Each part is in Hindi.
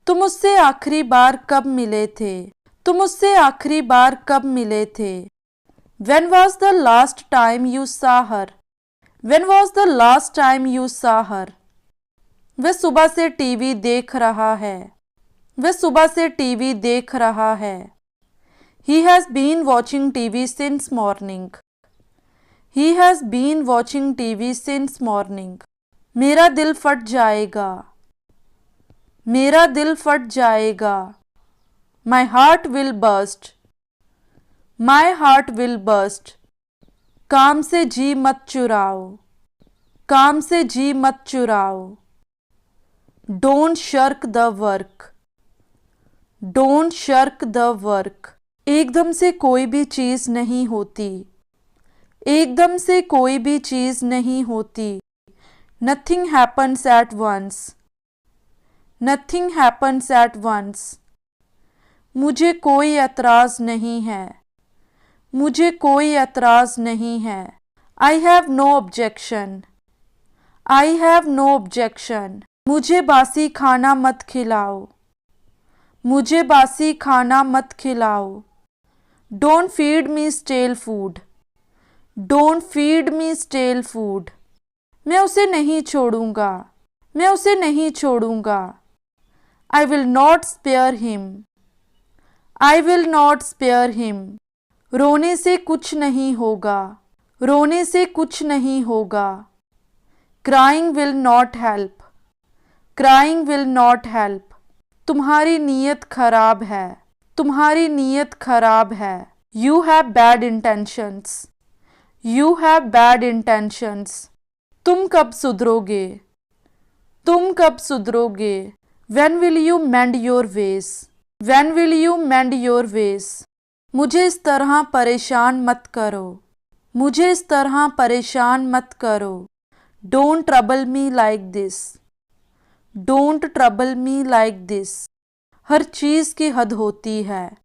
तुम उससे आखिरी बार कब मिले थे? तुम उससे आखिरी बार कब मिले थे? When was the last time you saw her? When was the last time you saw her? वह सुबह से टीवी देख रहा है। वह सुबह से टीवी देख रहा है। He has been watching TV since morning. He has been watching TV since morning. मेरा दिल फट जाएगा। मेरा दिल फट जाएगा। My heart will burst. My heart will burst. काम से जी मत चुराओ। काम से जी मत चुराओ। Don't shirk the work. Don't shirk the work. एकदम से कोई भी चीज नहीं होती। एकदम से कोई भी चीज नहीं होती। Nothing happens at once. Nothing happens at once. मुझे कोई एतराज नहीं है। मुझे कोई एतराज नहीं है। I have no objection. I have no objection. मुझे बासी खाना मत खिलाओ। मुझे बासी खाना मत खिलाओ। Don't feed me stale food. Don't feed me stale food. मैं उसे नहीं छोड़ूंगा। मैं उसे नहीं छोड़ूंगा। I will not spare him. I will not spare him. रोने से कुछ नहीं होगा। रोने से कुछ नहीं होगा। Crying will not help. Crying will not help. तुम्हारी नीयत खराब है। तुम्हारी नीयत खराब है। You have bad intentions. You have bad intentions. तुम कब सुधरोगे? तुम कब सुधरोगे? When will you mend your ways? When will you mend your ways? मुझे इस तरह परेशान मत करो। मुझे इस तरह परेशान मत करो। Don't trouble me like this. Don't trouble me like this. हर चीज की हद होती है।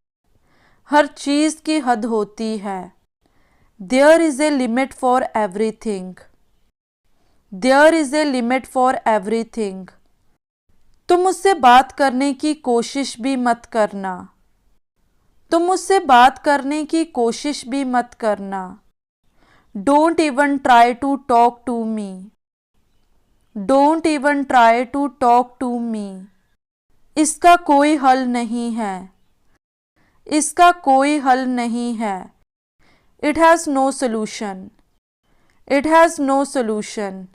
हर चीज की हद होती है। There is a limit for everything. There is a limit for everything. तुम मुझसे बात करने की कोशिश भी मत करना। तुम मुझसे बात करने की कोशिश भी मत करना। Don't even try to talk to me. Don't even try to talk to me. इसका कोई हल नहीं है। इसका कोई हल नहीं है। It has no solution. It has no solution.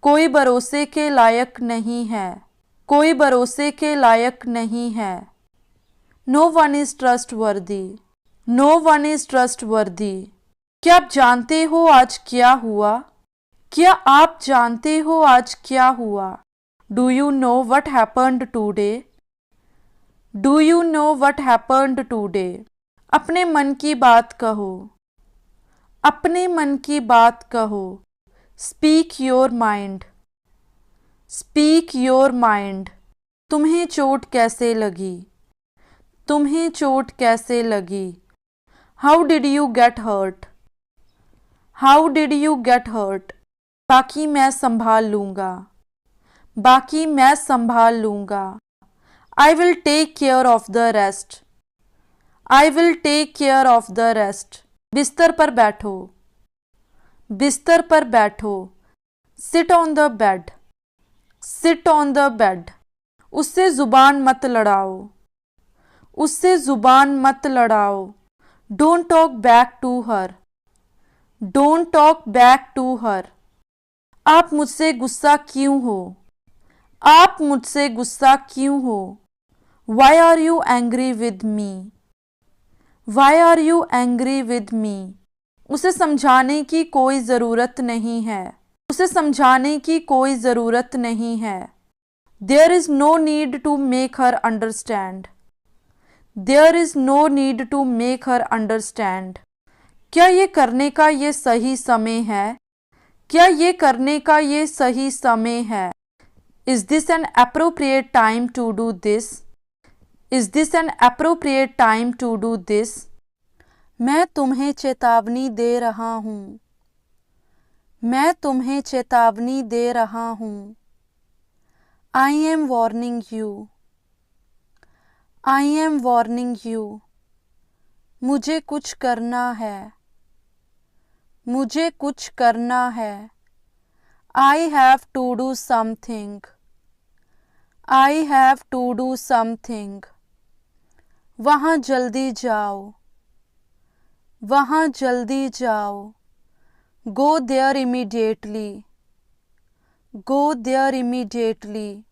कोई भरोसे के लायक नहीं है। कोई भरोसे के लायक नहीं है। No one is trustworthy. No one is trustworthy. क्या आप जानते हो आज क्या हुआ? क्या आप जानते हो आज क्या हुआ? Do you know what happened today? Do you know what happened today? अपने मन की बात कहो। अपने मन की बात कहो। Speak your mind. Speak your mind. तुम्हें चोट कैसे लगी? तुम्हें चोट कैसे लगी? How did you get hurt? How did you get hurt? बाकी मैं संभाल लूंगा। बाकी मैं संभाल लूंगा। I will take care of the rest. I will take care of the rest. बिस्तर पर बैठो। बिस्तर पर बैठो। Sit on the bed. Sit on the bed. उससे जुबान मत लड़ाओ। उससे जुबान मत लड़ाओ। Don't talk back to her. Don't talk back to her. आप मुझसे गुस्सा क्यों हो? आप मुझसे गुस्सा क्यों हो? Why are you angry with me? Why are you angry with me? उसे समझाने की कोई ज़रूरत नहीं है। उसे समझाने की कोई ज़रूरत नहीं है। There is no need to make her understand. There is no need to make her understand. क्या ये करने का ये सही समय है? क्या ये करने का ये सही समय है? Is this an appropriate time to do this? Is this an appropriate time to do this? मैं तुम्हें चेतावनी दे रहा हूँ। मैं तुम्हें चेतावनी दे रहा हूँ। I am warning you. I am warning you. मुझे कुछ करना है. मुझे कुछ करना है. I have to do something. I have to do something. वहाँ जल्दी जाओ. वहाँ जल्दी जाओ. Go there immediately. Go there immediately.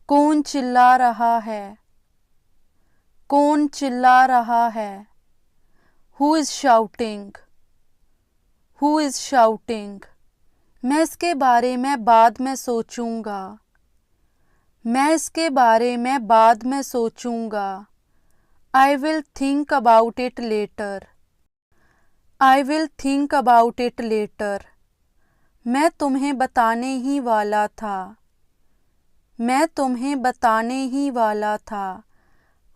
कौन चिल्ला रहा है? कौन चिल्ला रहा है? Who is shouting? Who is shouting? मैं इसके बारे में बाद में सोचूंगा. मैं इसके बारे में बाद में सोचूंगा. I will think about it later. I will think about it later. मैं तुम्हें बताने ही वाला था. मैं तुम्हें बताने ही वाला था.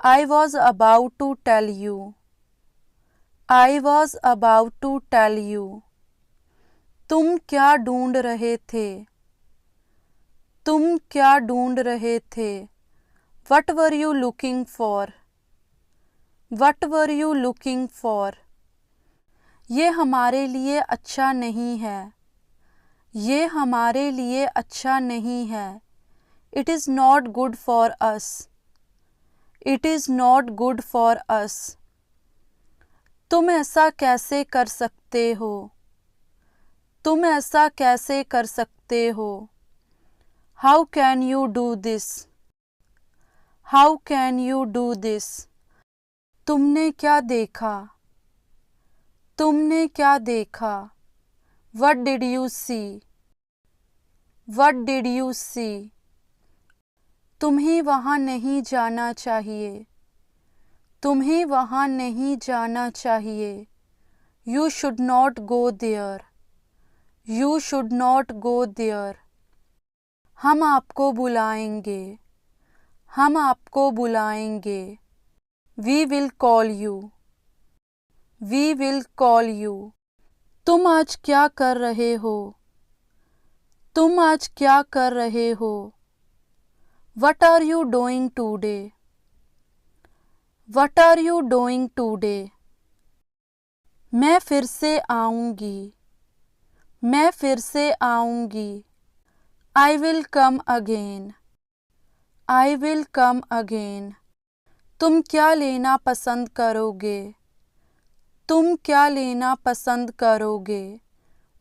I was about to tell you. I was about to tell you. तुम क्या ढूंढ रहे थे? तुम क्या ढूंढ रहे थे? What were you looking for? What were you looking for? ये हमारे लिए अच्छा नहीं है. ये हमारे लिए अच्छा नहीं है. It is not good for us. It is not good for us. तुम ऐसा कैसे कर सकते हो? तुम ऐसा कैसे कर सकते हो? How can you do this? How can you do this? तुमने क्या देखा? तुमने क्या देखा? What did you see? What did you see? तुम्हें वहाँ नहीं जाना चाहिए. तुम्हें वहाँ नहीं जाना चाहिए. You should not go there. You should not go there. हम आपको बुलाएंगे. हम आपको बुलाएंगे. We will call you. We will call you. तुम आज क्या कर रहे हो? तुम आज क्या कर रहे हो? What are you doing today? What are you doing today? मैं फिर से आऊँगी. मैं फिर से आऊँगी. I will come again. I will come again. तुम क्या लेना पसंद करोगे? तुम क्या लेना पसंद करोगे?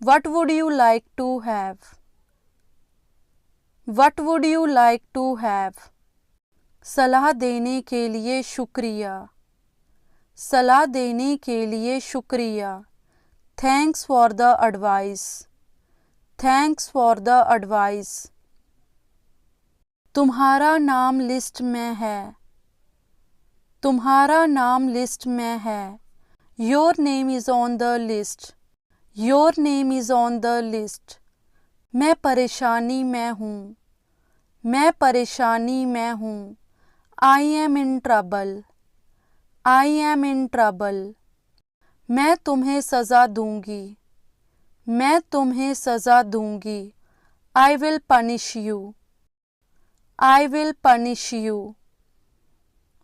What would you like to have? What would you like to have? सलाह देने के लिए शुक्रिया. सलाह देने के लिए शुक्रिया. Thanks for the advice. Thanks for the advice. तुम्हारा नाम लिस्ट में है. तुम्हारा नाम लिस्ट में है. Your name is on the list. Your name is on the list. मैं परेशानी में हूँ. मैं परेशानी में हूँ. I am in trouble. I am in trouble. मैं तुम्हें सज़ा दूँगी. मैं तुम्हें सज़ा दूँगी. I will punish you. I will punish you.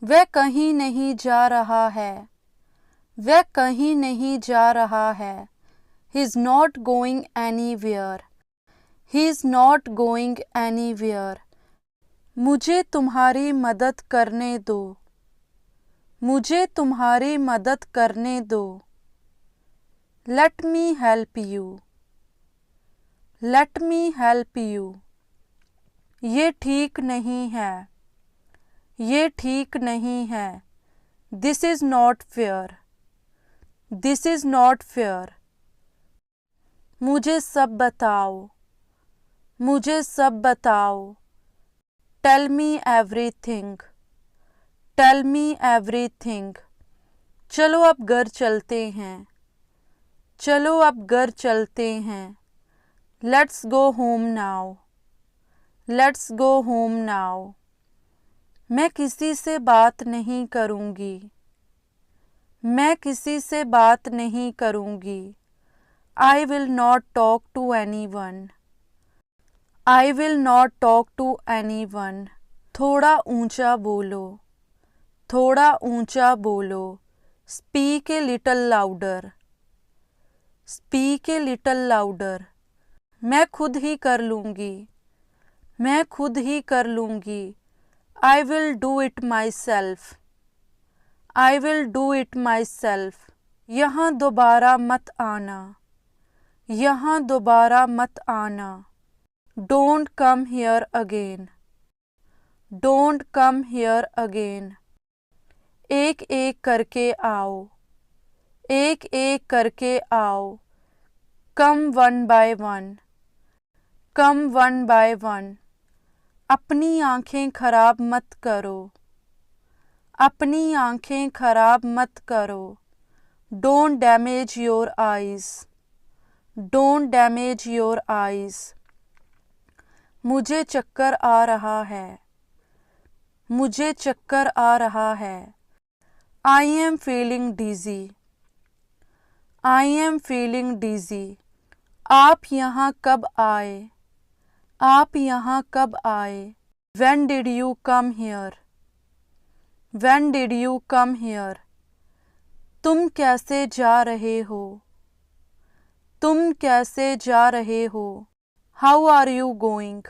वह कहीं नहीं जा रहा है. वह कहीं नहीं जा रहा है. He is not going anywhere. He is not going anywhere. मुझे तुम्हारी मदद करने दो. मुझे तुम्हारी मदद करने दो. Let me help you. Let me help you. ये ठीक नहीं है. ये ठीक नहीं है. This is not fair. This is not fair. मुझे सब बताओ. मुझे सब बताओ. Tell me everything. Tell me everything. चलो अब घर चलते हैं. चलो अब घर चलते हैं. Let's go home now. Let's go home now. मैं किसी से बात नहीं करूँगी. मैं किसी से बात नहीं करूँगी. I will not talk to anyone. I will not talk to anyone. थोड़ा ऊंचा बोलो. थोड़ा ऊंचा बोलो। Speak a little louder. Speak a little louder. मैं खुद ही कर लूँगी। मैं खुद ही कर लूँगी। I will do it myself. I will do it myself. यहाँ दोबारा मत आना। यहाँ दोबारा मत आना। Don't come here again. Don't come here again. एक एक करके आओ। एक एक करके आओ। Come one by one. Come one by one. अपनी आंखें खराब मत करो। अपनी आंखें खराब मत करो। Don't damage your eyes. Don't damage your eyes. मुझे चक्कर आ रहा है। मुझे चक्कर आ रहा है। I am feeling dizzy. I am feeling dizzy. आप यहाँ कब आए? आप यहाँ कब आए? When did you come here? When did you come here? तुम कैसे जा रहे हो? तुम कैसे जा रहे हो? How are you going?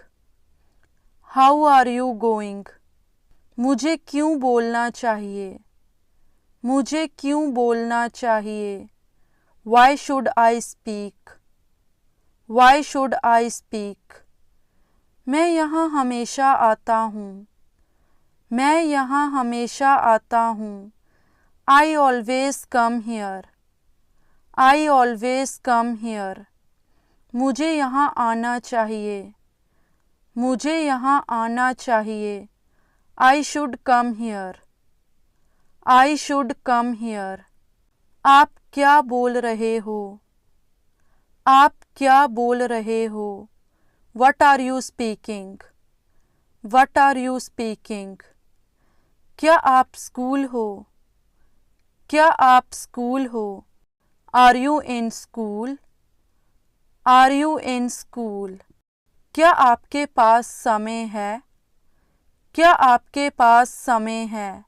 How are you going? मुझे क्यों बोलना चाहिए? मुझे क्यों बोलना चाहिए? Why should I speak? Why should I speak? मैं यहाँ हमेशा आता हूँ। मैं यहाँ हमेशा आता हूँ। I always come here. I always come here. मुझे यहाँ आना चाहिए। मुझे यहाँ आना चाहिए। I should come here. I should come here. आप क्या बोल रहे हो? आप क्या बोल रहे हो? What are you speaking? What are you speaking? क्या आप स्कूल हो? क्या आप स्कूल हो? Are you in school? Are you in school? क्या आपके पास समय है? क्या आपके पास समय है?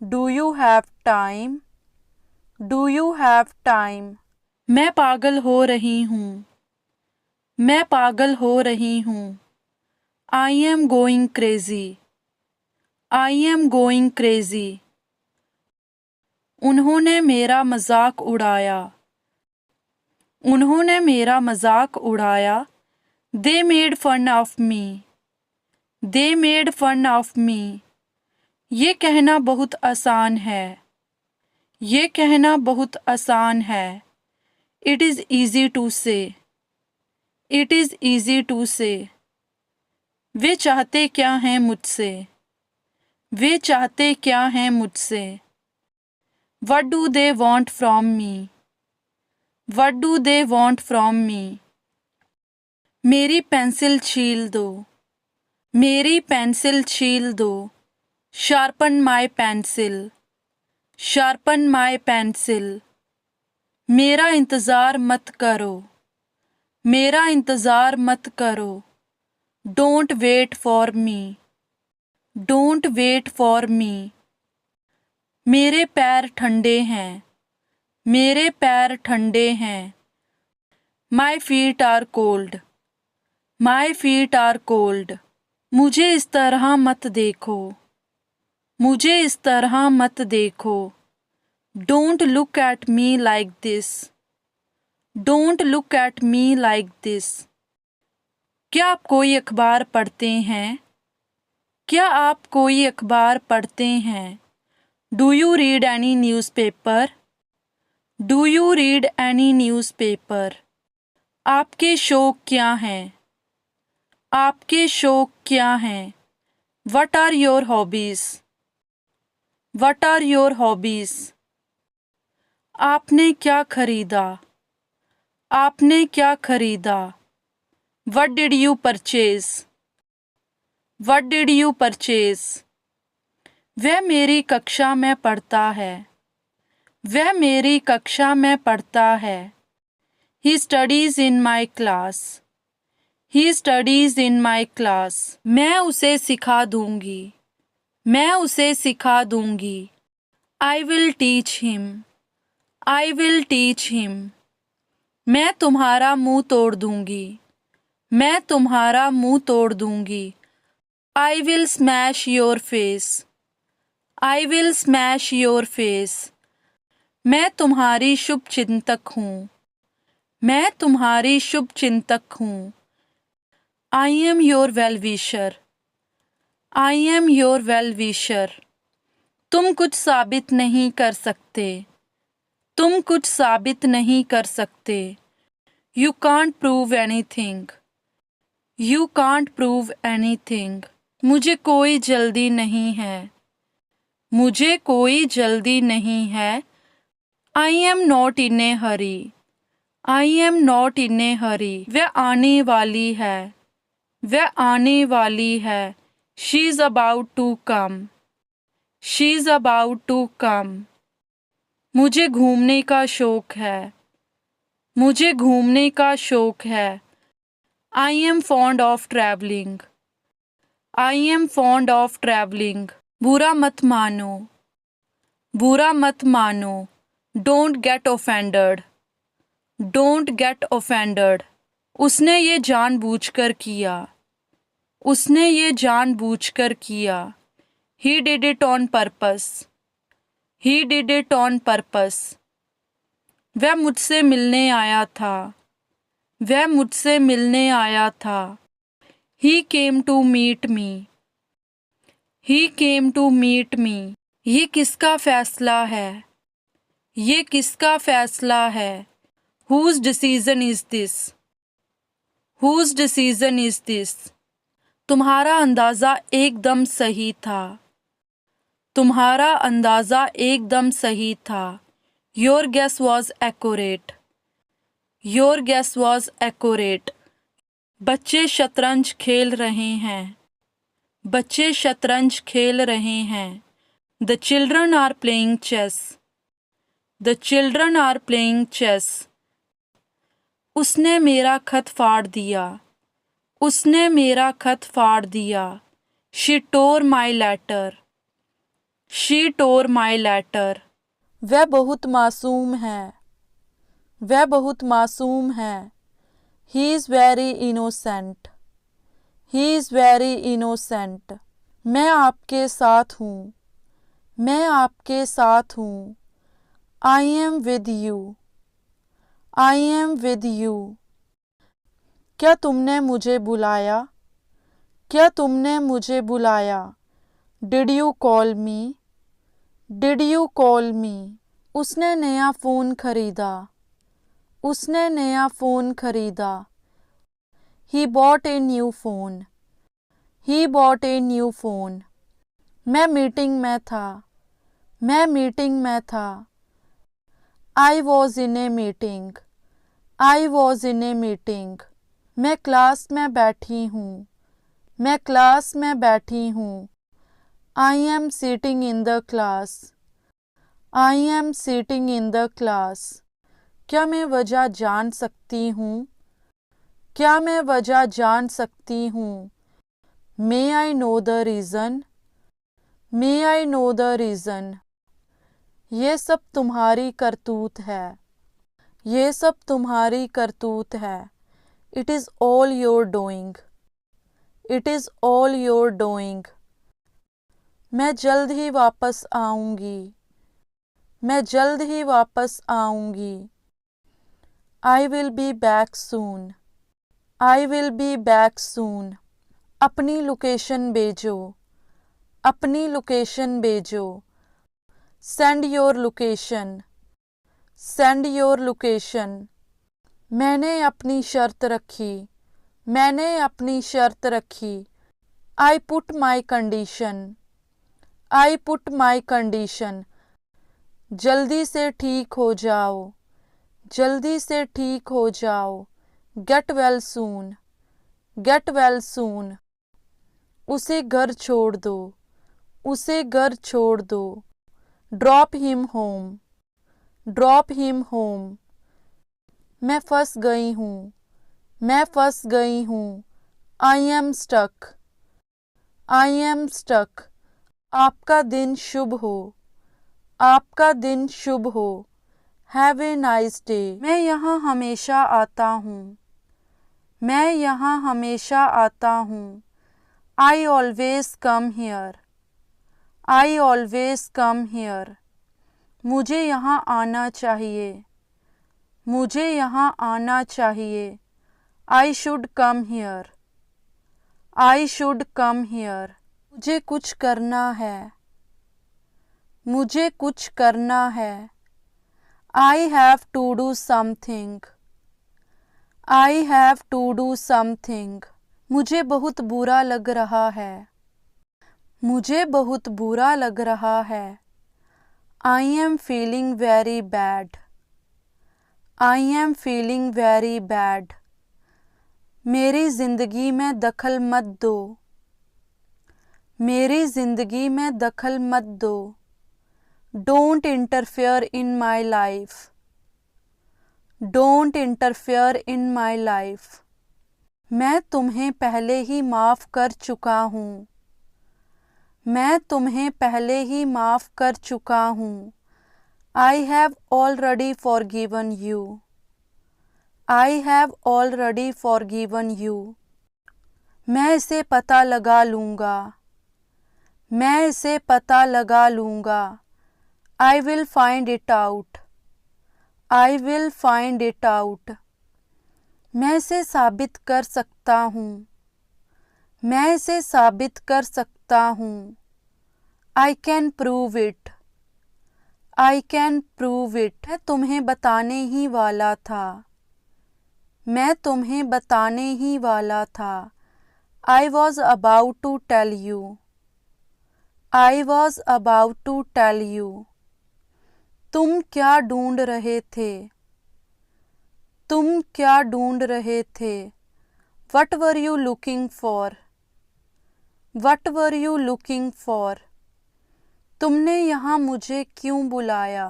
Do you have time? Do you have time? मैं पागल हो रही हूँ। मैं पागल हो रही हूँ। I am going crazy. I am going crazy. उन्होंने मेरा मजाक उड़ाया। उन्होंने मेरा मजाक उड़ाया। They made fun of me. They made fun of me. ये कहना बहुत आसान है। ये कहना बहुत आसान है। It is easy to say. It is easy to say. वे चाहते क्या हैं मुझसे? वे चाहते क्या हैं मुझसे? What do they want from me? What do they want from me? मेरी पेंसिल छील दो। मेरी पेंसिल छील दो। Sharpen my pencil. Sharpen my pencil. मेरा इंतज़ार मत करो। मेरा इंतज़ार मत करो। Don't wait for me. Don't wait for me. मेरे पैर ठंडे हैं। मेरे पैर ठंडे हैं। My feet are cold. My feet are cold. मुझे इस तरह मत देखो। मुझे इस तरह मत देखो। Don't look at me like this. Don't look at me like this. क्या आप कोई अखबार पढ़ते हैं? क्या आप कोई अखबार पढ़ते हैं? Do you read any newspaper? Do you read any newspaper? आपके शौक क्या हैं? आपके शौक क्या हैं? What are your hobbies? What are your hobbies? आपने क्या खरीदा? आपने क्या खरीदा? What did you purchase? What did you purchase? वह मेरी कक्षा में पढ़ता है। वह मेरी कक्षा में पढ़ता है। He studies in my class. He studies in my class. मैं उसे सिखा दूंगी। मैं उसे सिखा दूंगी। I will teach him. I will teach him. मैं तुम्हारा मुंह तोड़ दूंगी। मैं तुम्हारा मुंह तोड़ दूंगी। I will smash your face. I will smash your face. मैं तुम्हारी शुभ चिंतक हूँ। मैं तुम्हारी शुभ चिंतक हूँ। I am your well-wisher. I am your well-wisher. तुम कुछ साबित नहीं कर सकते। तुम कुछ साबित नहीं कर सकते। You can't prove anything. You can't prove anything. मुझे कोई जल्दी नहीं है। मुझे कोई जल्दी नहीं है। I am not in a hurry. I am not in a hurry. वह आने वाली है। वह आने वाली है। She is about to come. She is about to come. मुझे घूमने का शौक है। मुझे घूमने का शौक है। I am fond of traveling. I am fond of traveling. बुरा मत मानो। बुरा मत मानो। Don't get offended. Don't get offended. उसने ये जानबूझकर किया। उसने ये जानबूझकर किया। He did it on purpose. He did it on purpose. वह मुझसे मिलने आया था। वह मुझसे मिलने आया था। He came to meet me. He came to meet me. ये किसका फैसला है? ये किसका फैसला है? Whose decision is this? Whose decision is this? तुम्हारा अंदाज़ा एकदम सही था। तुम्हारा अंदाज़ा एकदम सही था। Your guess was accurate. Your guess was accurate. बच्चे शतरंज खेल रहे हैं। बच्चे शतरंज खेल रहे हैं। The children are playing chess. The children are playing chess. उसने मेरा खत फाड़ दिया। उसने मेरा खत फाड़ दिया। She tore my letter. She tore my letter. वह बहुत मासूम है। वह बहुत मासूम है। He is very innocent. He is very innocent. मैं आपके साथ हूँ। मैं आपके साथ हूँ। I am with you. I am with you. क्या तुमने मुझे बुलाया? क्या तुमने मुझे बुलाया? Did you call me? Did you call me? उसने नया फ़ोन खरीदा। उसने नया फ़ोन खरीदा। He bought a new phone. He bought a new phone. मैं मीटिंग में था। मैं मीटिंग में था। I was in a meeting. I was in a meeting. मैं क्लास में बैठी हूँ। मैं क्लास में बैठी हूँ। I am sitting in the class. I am sitting in the class. क्या मैं वजह जान सकती हूँ? क्या मैं वजह जान सकती हूँ? May I know the reason? May I know the reason? ये सब तुम्हारी करतूत है। ये सब तुम्हारी करतूत है। It is all your doing. It is all your doing. मैं जल्द ही वापस आऊँगी। मैं जल्द ही वापस आऊँगी। I will be back soon. I will be back soon. अपनी लोकेशन भेजो। अपनी लोकेशन भेजो। Send your location. Send your location. मैंने अपनी शर्त रखी। मैंने अपनी शर्त रखी। I put my condition. I put my condition. जल्दी से ठीक हो जाओ। जल्दी से ठीक हो जाओ। Get well soon. Get well soon. उसे घर छोड़ दो। उसे घर छोड़ दो। Drop him home. Drop him home. मैं फंस गई हूँ। मैं फंस गई हूँ। I am stuck. I am stuck. आपका दिन शुभ हो, आपका दिन शुभ हो। Have a nice day. मैं यहाँ हमेशा आता हूँ, मैं यहाँ हमेशा आता हूँ। I always come here, I always come here. मुझे यहाँ आना चाहिए, मुझे यहाँ आना चाहिए। I should come here, I should come here. मुझे कुछ करना है, मुझे कुछ करना है। I have to do something, I have to do something. मुझे बहुत बुरा लग रहा है, मुझे बहुत बुरा लग रहा है। I am feeling very bad, I am feeling very bad. मेरी ज़िंदगी में दखल मत दो, मेरी ज़िंदगी में दखल मत दो। Don't interfere in my life, don't interfere in my life. मैं तुम्हें पहले ही माफ़ कर चुका हूँ, मैं तुम्हें पहले ही माफ़ कर चुका हूँ। I have already forgiven you, I have already forgiven you. मैं इसे पता लगा लूँगा, मैं इसे पता लगा लूँगा। I will find it out, I will find it out. मैं इसे साबित कर सकता हूँ, मैं इसे साबित कर सकता हूँ। I can prove it, I can prove it. मैं तुम्हें बताने ही वाला था, मैं तुम्हें बताने ही वाला था। I was about to tell you, I was about to tell you. तुम क्या ढूंढ रहे थे, तुम क्या ढूंढ रहे थे। What were you looking for, what were you looking for. तुमने यहाँ मुझे क्यों बुलाया,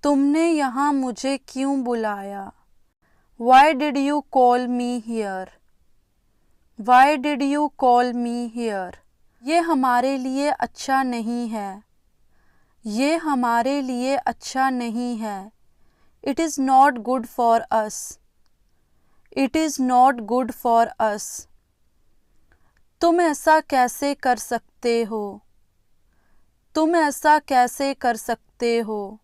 तुमने यहाँ मुझे क्यों बुलाया। Why did you call me here, why did you call me here. ये हमारे लिए अच्छा नहीं है, ये हमारे लिए अच्छा नहीं है। It is not good for us, it is not good for us. तुम ऐसा कैसे कर सकते हो, तुम ऐसा कैसे कर सकते हो।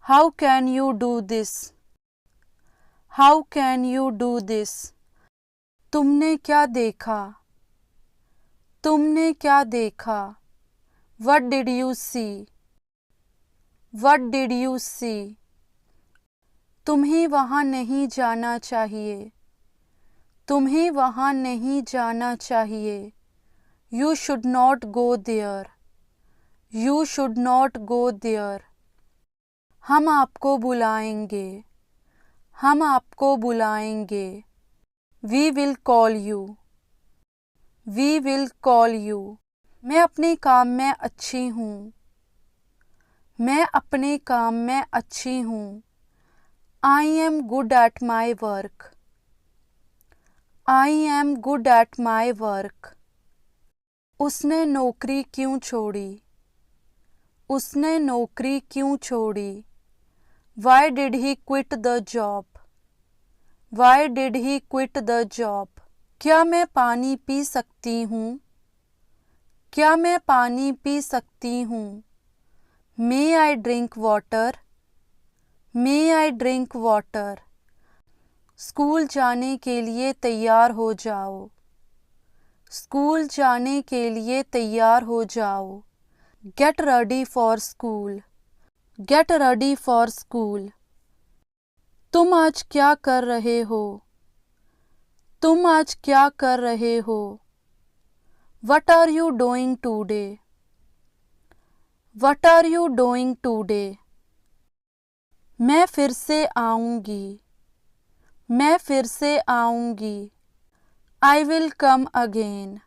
How can you do this, how can you do this. तुमने क्या देखा, तुमने क्या देखा। What did you see, what did you see. तुम्हें वहाँ नहीं जाना चाहिए, तुम्हें वहाँ नहीं जाना चाहिए। You should not go there, you should not go there. हम आपको बुलाएंगे, हम आपको बुलाएंगे। We will call you, we will call you. मैं अपने काम में अच्छी हूँ, मैं अपने काम में अच्छी हूँ। I am good at my work, I am good at my work. उसने नौकरी क्यों छोड़ी, उसने नौकरी क्यों छोड़ी। Why did he quit the job, why did he quit the job. क्या मैं पानी पी सकती हूँ, क्या मैं पानी पी सकती हूँ। May I drink water, may I drink water. School जाने के लिए तैयार हो जाओ, स्कूल जाने के लिए तैयार हो जाओ। Get ready for school, get ready for school. तुम आज क्या कर रहे हो, तुम आज क्या कर रहे हो। What are you doing today, what are you doing today. मैं फिर से आऊँगी, मैं फिर से आऊँगी। I will come again,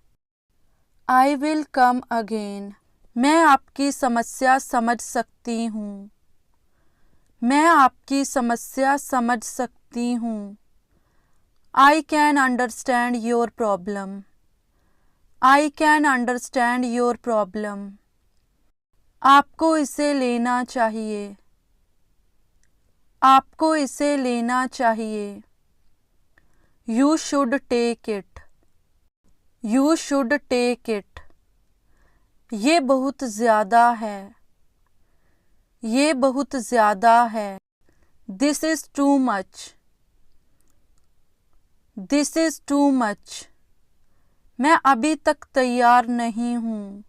I will come again. मैं आपकी समस्या समझ सकती हूँ, मैं आपकी समस्या समझ सकती हूँ। I can understand your problem, I can understand your problem. आपको इसे लेना चाहिए. आपको इसे लेना चाहिए. You should take it. You should take it. ये बहुत ज़्यादा है. ये बहुत ज़्यादा है. This is too much. This is too much. मैं अभी तक तैयार नहीं हूँ.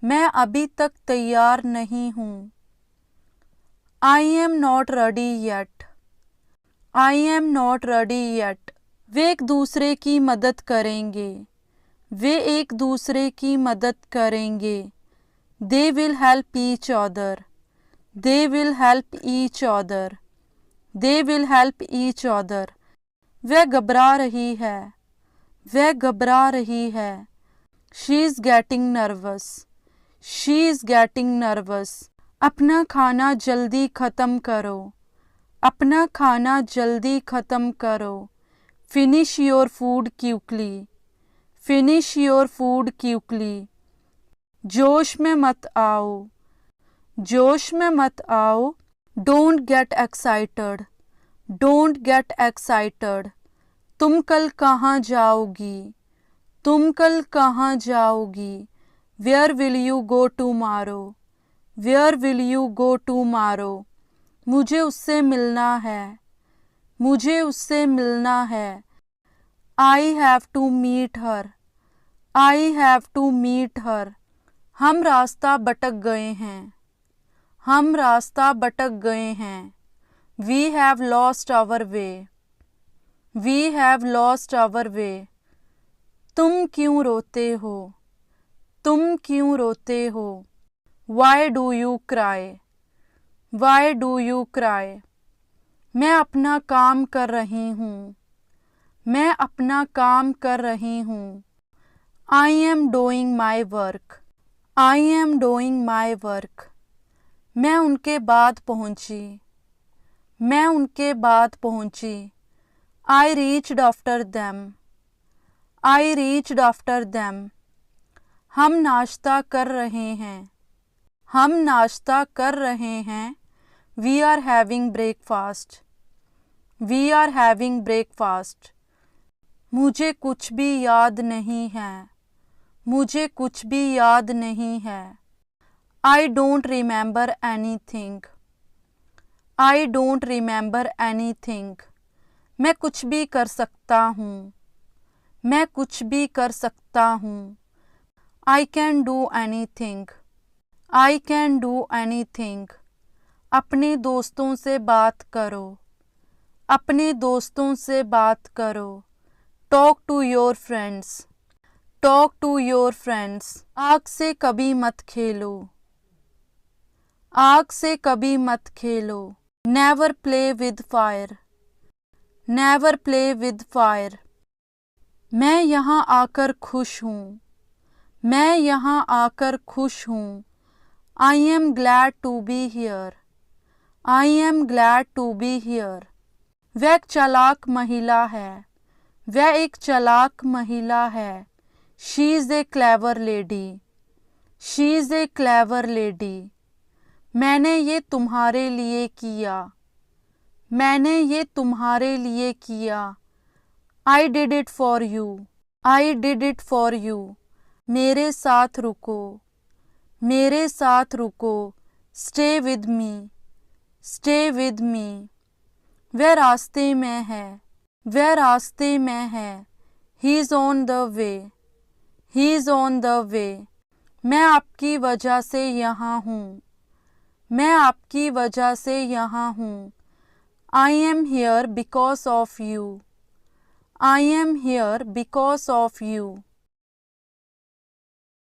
मैं अभी तक तैयार नहीं हूँ. I am not ready yet. I am not ready yet. वे एक दूसरे की मदद करेंगे. वे एक दूसरे की मदद करेंगे. They will help each other. They will help each other. They will help each other. वह घबरा रही है. वह घबरा रही है. She is getting nervous. She is getting nervous. अपना खाना जल्दी ख़त्म करो. अपना खाना जल्दी ख़त्म करो. Finish your food quickly. Finish your food quickly. जोश में मत आओ. जोश में मत आओ. Don't get excited. Don't get excited. तुम कल कहाँ जाओगी? तुम कल कहाँ जाओगी? Where will you go tomorrow? Where will you go tomorrow? मुझे उससे मिलना है. मुझे उससे मिलना है. I have to meet her. I have to meet her. हम रास्ता भटक गए हैं. हम रास्ता भटक गए हैं. We have lost our way. We have lost our way. तुम क्यों रोते हो? तुम क्यों रोते हो? Why do you cry? Why do you cry? मैं अपना काम कर रही हूँ. मैं अपना काम कर रही हूँ. I am doing my work. I am doing my work. मैं उनके बाद पहुँची. मैं उनके बाद पहुँची. I reached after them. I reached after them. हम नाश्ता कर रहे हैं. हम नाश्ता कर रहे हैं. We are having breakfast. We are having breakfast. मुझे कुछ भी याद नहीं है. मुझे कुछ भी याद नहीं है. I don't remember anything. I don't remember anything. मैं कुछ भी कर सकता हूँ. मैं कुछ भी कर सकता हूँ. I can do anything. I can do anything. अपने दोस्तों से बात करो. अपने दोस्तों से बात करो. Talk to your friends. Talk to your friends. आग से कभी मत खेलो. आग से कभी मत खेलो. Never play with fire. Never play with fire. मैं यहाँ आकर खुश हूँ. मैं यहाँ आकर खुश हूँ. I am glad to be here. I am glad to be here. वह एक चालाक महिला है. वह एक चालाक महिला है. She is a clever lady. She is a clever lady. मैंने ये तुम्हारे लिए किया. मैंने ये तुम्हारे लिए किया. I did it for you. I did it for you. मेरे साथ रुको. मेरे साथ रुको. Stay with me. Stay with me. वह रास्ते में है. वह रास्ते में है. He is on the way. He is on the way. मैं आपकी वजह से यहाँ हूँ. मैं आपकी वजह से यहाँ हूँ. I am here because of you. I am here because of you.